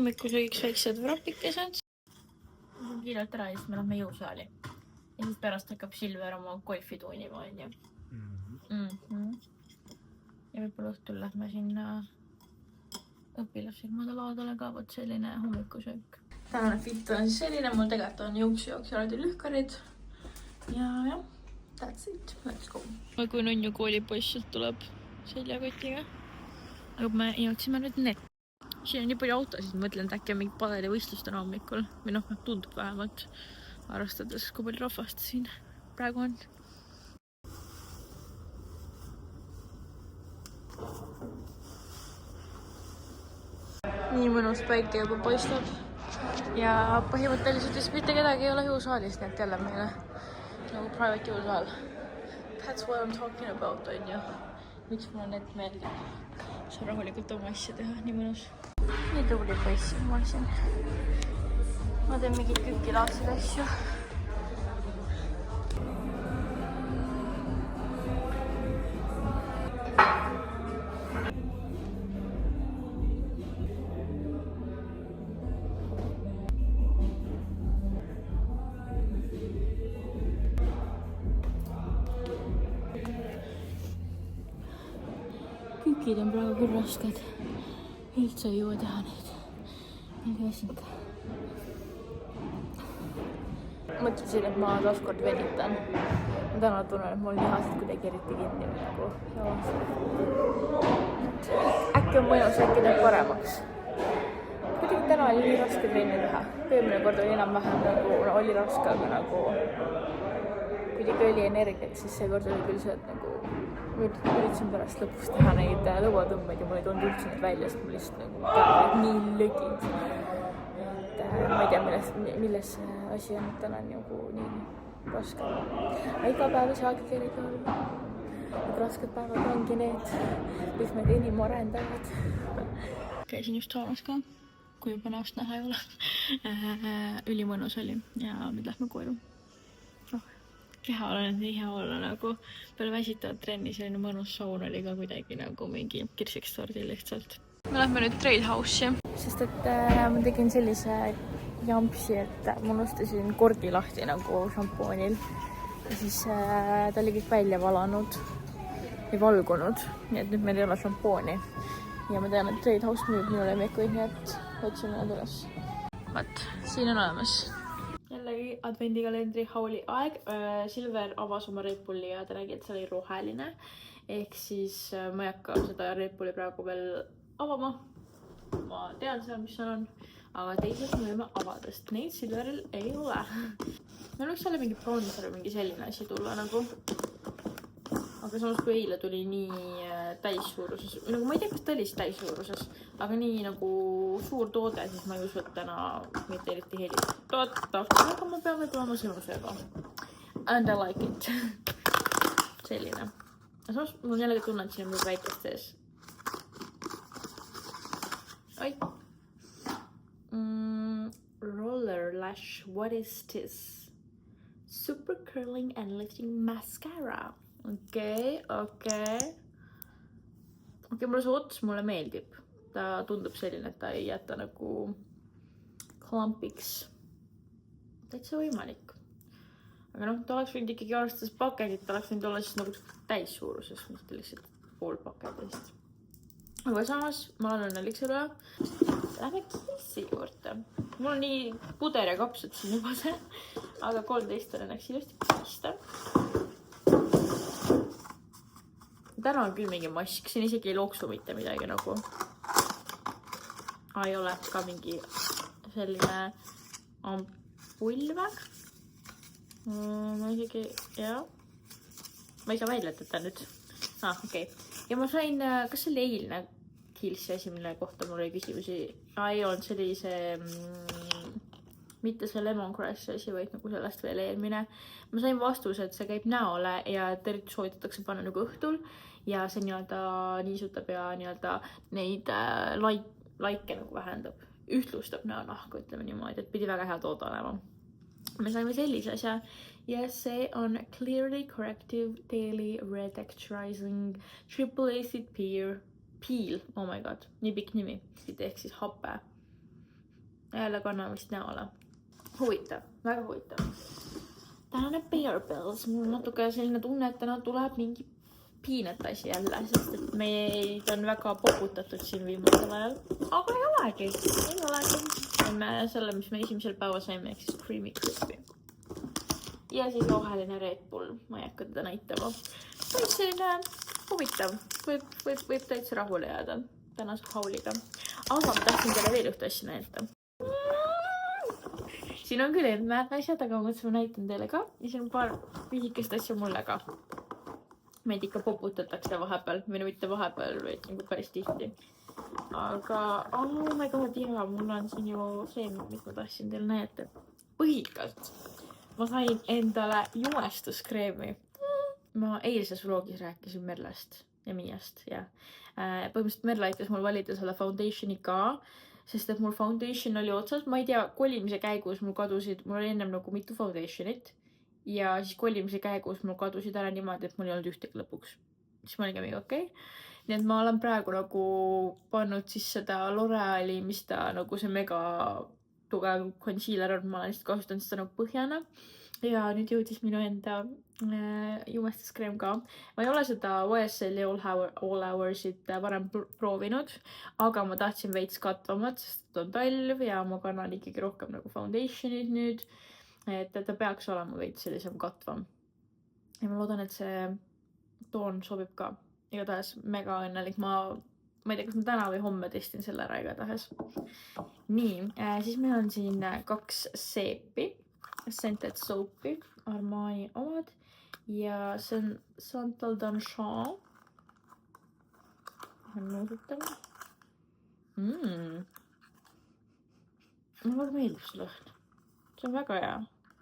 Hommikusöögiks väiksed vrapikesed. Kiirelt ära ja siis me lähme jõusaali. Ja siis pärast hakkab Silver oma golfi tuunima, on ju. Ja võib-olla õhtul lähme sinna õpilasfirmade laadale ka, võt selline hommikusöök. Tänane fit on siis selline, mul tegelikult on juuksjooks ja lühkarid. Ja jah, that's it, let's go. Kui nunnu koolipoiss tuleb seljakotiga. Aga me jõudsime nüüd net. Siin on nii palju autosid, mõtlen, et äkki on mingi padelivõistlust täna hommikul. Või noh, tundub vähemalt, arvestades, kui palju rahvast siin praegu on. Nii mõnus päike juba paistab. Ja põhimõtteliselt vist mitte kedagi ei ole jõusaalis, nii et jälle meile nagu private jõusaal. That's what I'm talking about, on ju. Miks mulle net meeldib. Saan rahulikult oma asja teha, nii mõnus. Nii tubli poiss on mul siin. Ma teen mingid kükilaadseid asju. Kükid on praegu küll rasked. Üldse ei jõua teha neid. Mingi väsink. Mõtlesin, et ma taaskord venitan. Ma täna tunnen, et mul lihased kuidagi eriti kinni nagu jalas. Äkki on mõnus, äkki teeb paremaks. Kuidagi täna oli nii raske trenni teha. Eelmine kord oli enam-vähem nagu, oli raske, aga nagu kuidagi oli energiat, siis seekord oli küll see, et nagu üritasin pärast lõpus teha neid lõuatõmbeid ja mul ei tulnud üldse neid välja, sest mul lihtsalt nagu käed nii lögid. Et ma ei tea, milles see asi on, et täna on nagu nii raske. Iga päev ei saagi kerida olla. Need rasked päevad ongi need, mis meid enim arendavad. Käisin just saamas ka, kui juba näost näha ei ole. Ülimõnus oli ja nüüd lähme koju. Keha olen nii hea olla nagu peale väsitavat trenni, selline mõnus saun oli ka kuidagi nagu mingi kirsiks tordi lihtsalt. Me lähme nüüd Trail House'i, sest et ma tegin sellise jampsi, et ma unustasin korgi lahti nagu šampoonil ja siis ta oli kõik välja valanud ja valgunud, nii et nüüd meil ei ole šampooni ja ma tean, et Trail House müüb minu lemmikuid, nii et võtsin nad üles. Vaat, siin on olemas. Jällegi advendikalendri hauli aeg. Silver avas oma Red Bulli ja ta nägi, et see oli roheline. Ehk siis ma ei hakka seda Red Bulli praegu veel avama. Ma tean seal, mis seal on. Aga teised me võime avada, sest neid Silveril ei ole. Meil võiks olla mingi bronzer või mingi selline asi tulla nagu. Aga samas kui eile tuli nii täissuuruses, nagu ma ei tea, kas ta oli täissuuruses, aga nii nagu suur toode, siis ma ei usu, et täna mitte eriti helist. Aga ma pean võib-olla oma sõnusega. And I like it. Selline. Ja samas mul jällegi tunnen, et siin on mul väikest sees. Oi. Roller Lash. What is this? Super curling and lifting mascara. Okei, mulle see ots mulle meeldib. Ta tundub selline, et ta ei jäta nagu klampiks. Täitsa võimalik. Aga noh, ta oleks võinud ikkagi arvestades paketit, ta oleks võinud olla siis nagu täissuuruses, mitte lihtsalt pool paketist. Aga samas, ma olen õnnelik selle. Lähme kissi juurde. Mul on nii puder ja kapsad siin juba see, aga 13 on õnneks ilusti pista. Täna on küll mingi mask, siin isegi ei looksu mitte midagi nagu. Ei ole ka mingi selline ampull või? Ma isegi, jah. Ma ei saa välja tõtta nüüd. Okei. Ja ma sain, kas see oli eilne Kilsi esimene kohta mul oli küsimusi? Ei olnud, see oli see, mitte see lemongrass asi, vaid nagu sellest veel eelmine. Ma sain vastuse, et see käib näole ja eriti soovitatakse panna nagu õhtul. Ja see nii-öelda niisutab ja nii-öelda neid laike nagu vähendab. Ühtlustab näonahku, ütleme niimoodi, et pidi väga hea toode olema. Me saime sellise asja ja see on Clearly Corrective Daily Retexturizing Triple Acid Peel. Oh my god, nii pikk nimi. Ehk siis happe. jälle kanname vist näole. Huvitav, väga huvitav. Tänane Bear Bells, mul natuke selline tunne, et täna tuleb mingi piinat asi jälle, sest et meid on väga poputatud siin viimasel ajal. Aga ei olegi. Saime selle, mis me esimesel päeval saime, ehk siis Creamy Crispy. Ja siis roheline Red Bull, ma ei hakka teda näitama. Vaid selline huvitav, võib täitsa rahule jääda tänase hauliga. Aga ma tahtsin teile veel ühte asja näidata. Siin on küll emme asjad, aga ma mõtlesin, ma näitan teile ka. Ja siin on paar pisikest asja mulle ka. Meid ikka poputatakse vahepeal, või mitte vahepeal, vaid nagu päris tihti. Aga, oh my god, jaa, mul on siin ju see, mis ma tahtsin teile näidata. Põhikalt. Ma sain endale jumestuskreemi. Ma eilses vlogis rääkisin Merlast ja Miiast. Ja. Põhimõtteliselt Merla aitas mul valida selle foundationi ka. Sest et mul foundation oli otsas, ma ei tea, kolimise käigus mul oli ennem nagu mitu foundationit ja siis kolimise käigus mul kadusid ära niimoodi, et mul ei olnud ühtegi lõpuks. Siis ma olin ka mingi okei. Nii et ma olen praegu nagu pannud siis seda L'Oreali, mis ta nagu see mega tugev concealer on, ma olen lihtsalt kasutanud seda nagu põhjana. Ja nüüd jõudis minu enda jumestuskreem ka. Ma ei ole seda YSL-i All Hoursit varem proovinud, aga ma tahtsin veits katvamat, sest on talv ja ma kannan ikkagi rohkem nagu foundationid nüüd. Et ta peaks olema veits sellisem katvam. Ja ma loodan, et see toon sobib ka. Igatahes mega õnnelik. Ma ei tea, kas ma täna või homme testin selle ära igatahes. Nii, siis meil on siin 2 seepi. Scented Soap'i, Armani omad ja see on Santal d'Anchamp. Nuusutan. Mulle meeldib see lõhn. See on väga hea.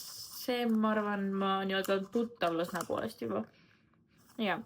See, ma arvan, ma nii-öelda tuttavlas poolest juba. Ja.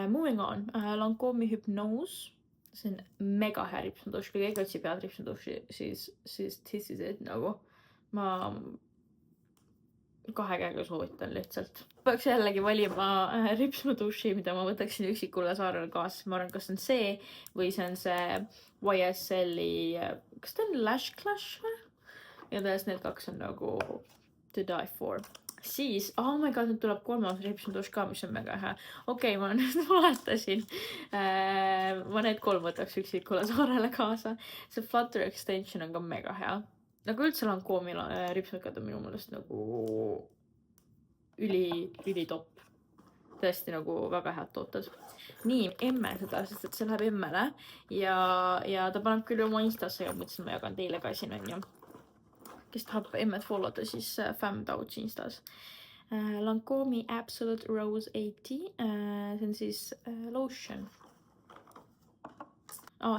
Moving on. Lancôme Hypnose. See on mega hea ripsmaduš. Kui keegi otsib head ripsmaduši, siis this is it nagu. Ma 2 käega soovitan lihtsalt. Peaks jällegi valima ripsmaduši, mida ma võtaksin üksikule saarele kaasa. Ma arvan, kas on see või see on see YSL-i, kas ta on Lash Clash või? Ja tões need 2 on nagu to die for. Siis, oh my god, nüüd tuleb 3. ripsmaduš ka, mis on mega hea. Okei, ma nüüd valetasin. Ma need 3 võtaks üksikule saarele kaasa. See Flutter Extension on ka mega hea. Nagu üldse Lancôme'i ripsmakad on minu mõelest nagu üli top. Tõesti nagu väga head tooted. Nii, emme seda, sest et see läheb emmele. Ja ta paneb küll oma instasse ja mõtlesin, ma jagan teile ka siin on ju. Kes tahab emmet followda, siis FamDouch instas. Lancôme'i Absolute Rose 80. See on siis lotion.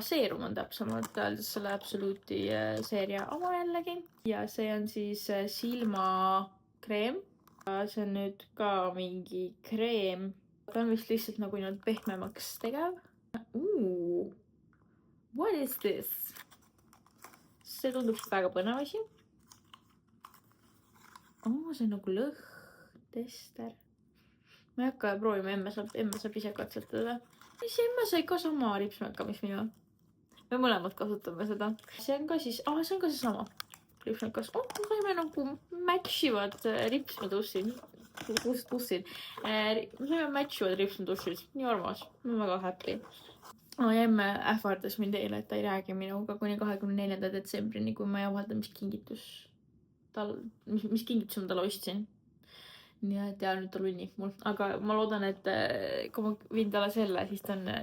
Seerum on täpsemalt öeldes selle Absolute'i seeria oma jällegi. Ja see on siis silmakreem. See on nüüd ka mingi kreem. Ta on vist lihtsalt nagu nüüd pehmemaks tegev. What is this? See tundub väga põnev asi. See on nagu lõhn, tester. Ma ei hakka proovima, emme saab ise katsetada. Siis emme sai ka sama ripsmaka, mis minu. Me mõlemad kasutame seda. See on ka siis, see on ka see sama ripsmakas. Me saime nagu matchivad ripsmadusid. Me saime matchivad ripsmadusid. Nii armas. Ma olen väga happy. Emme ähvardas mind eile, et ta ei räägi minuga kuni 24. detsembrini, kui ma ei avalda, mis kingitus ma talle ostsin. Nii et nüüd ta lunnib mul. Aga ma loodan, et kui ma viin talle selle,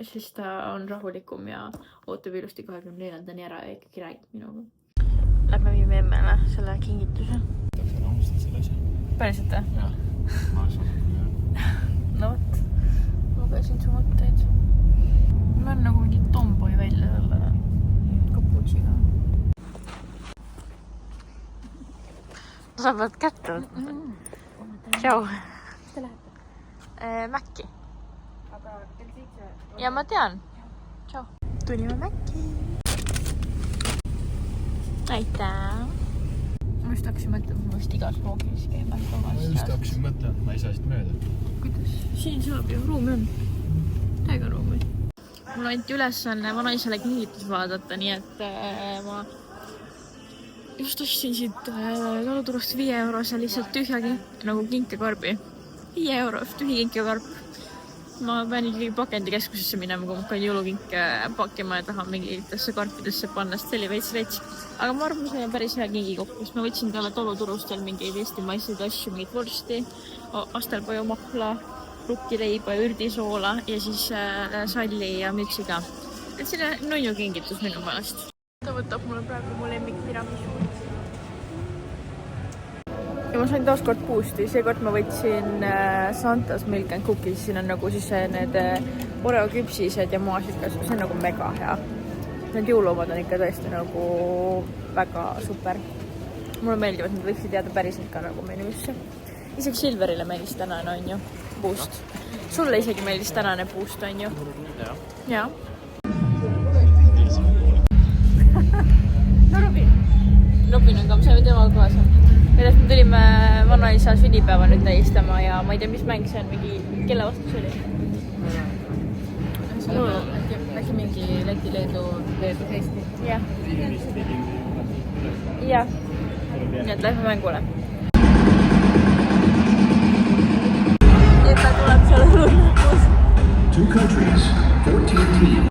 siis ta on rahulikum ja ootab ilusti 24. ära ja ikkagi räägib minuga. Lähme viime emmele selle kingituse. Tahaks ära alustada selle asja. Päriselt või? Jah, ma olen küll. No võt, lugesin su mõtteid. Ma olen nagu mingi tomboy välja selle kaputsiga. Sa pead kätte võtma. Tšau. Mis te lähete? Mäkki. Aga kell 7? Ja ma tean. Tšau. Tulime Mäkki. Aitäh. Ma just hakkasin mõtlema, ma vist igas vlogis käime. Ma just hakkasin mõtlema, ma ei saa siit mööda. Kuidas? Siin saab ju ruumi on. Täiega ruumi. Mul anti ülesanne vanaisale kingitus vaadata, nii et ma just ostsin siit taluturust 5 eurose lihtsalt tühja nagu kinkekarbi. 5 euro, tühi kinkekarp. Ma pean ikkagi pakendikeskusesse minema, kui ma hakkan jõulukinke pakkima ja tahan mingitesse karpidesse panna, sest see oli veits rets. Aga ma arvan, see on päris hea kingikokk, sest ma võtsin talle taluturust veel mingeid eestimaiseid asju, mingit vorsti, astelpajumahla, rukkileiba ja ürdisoola ja siis salli ja mütsiga. Et see on nunnu kingitus minu meelest. Ta võtab mulle praegu mu lemmik tiramisu. Ja ma sain taas kord boost'i, seekord ma võtsin Santa's Milk and Cookies, siin on nagu siis need Oreo küpsised ja maasikas, see on nagu mega hea. Need jõuluomad on ikka tõesti nagu väga super. Mulle meeldivad, need võiksid jääda päriselt ka nagu menüüsse. Isegi Silverile meeldis tänane on ju boost. Sulle isegi meeldis tänane boost on ju? Jaa. No Robin on ka, me saime temaga kaasa. Kuidas me tulime vanaisa sünnipäeva nüüd tähistama ja ma ei tea, mis mäng see on, mingi, kelle vastus oli? Äkki mingi Läti, Leedu, Eesti. Jah. Jah. Nii et lähme mängule. Nii et ta tuleb seal lõpuks. 2 countries, 14 teams.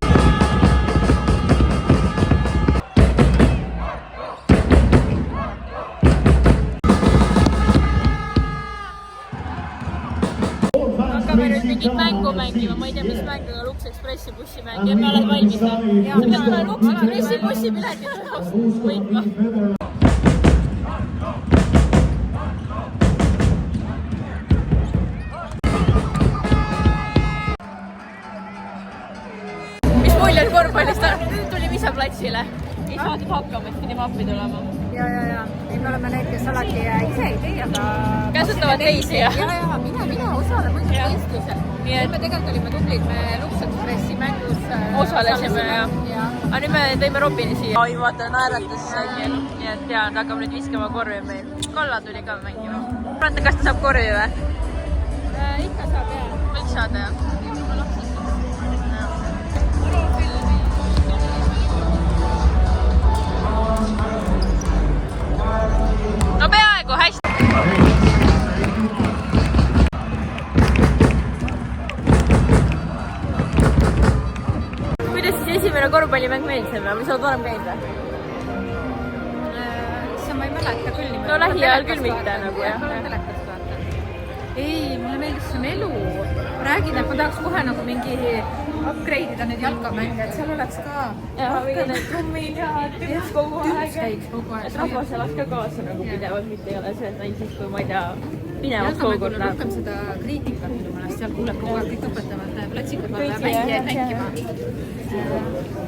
Hakkame nüüd mingit mängu mängima, ma ei tea, mis mäng, aga Lux Expressi bussimäng ja me oleme valmis. Sa pead olema Lux Expressi bussipiletid võitma. Mis mulje on korvpallist? Nüüd tuli visaplatsile. Ei saadud hakkama, et pidi mappi tulema. Ja. Ei, me oleme need, kes alati ise ei tee, aga... Käsutavad teisi, jah? Ja, mina osalen muidugi eestlusel. Me tegelikult olime tublid, me Lux Expressi mängus... Osalesime, jah. Aga nüüd me tõime Robini siia. Oi, vaata, naeratas isegi. Nii et jaa, ta hakkab nüüd viskama korvi meil. Kalla tuli ka mängima. Pranta, kas ta saab korvi või? Ikka saab, jah. Võiks saada, jah. No peaaegu hästi. Kuidas siis esimene korvpallimäng meeldis või sa oled varem käinud või? See ma ei mäleta küll. No lähiajal küll mitte nagu, jah. Ei, mulle meeldis see elu. Räägin, et ma tahaks kohe nagu mingi upgrade'ida nüüd jalkamänge, et seal oleks ka... Ja, need trummid ja tüps kogu aeg. Et rahvas elaks ka kaasa nagu pidevalt, mitte ei ole see, et ainult siis, kui ma ei tea, pinevalt koogud läheb. Rohkem seda kriitikat minu meelest, seal kuuleb kogu aeg kõik õpetavad platsikud mängijaid mängima.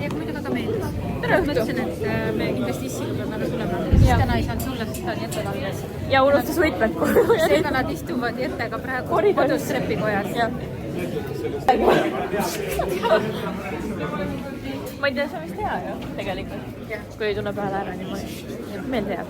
Ja kui muidugi ka meeldis. Ma mõtlesin, et me kindlasti issiga peame väga tulema. Siis täna ei saanud sulle, sest ta on jätted alles. Ja unustas võtmed kogu. Seega nad istuvad jättega praegu kodus trepikojas. Ma ei tea, see on vist hea ju, tegelikult. Kui ei tunne peale ära niimoodi. Meelde jääb.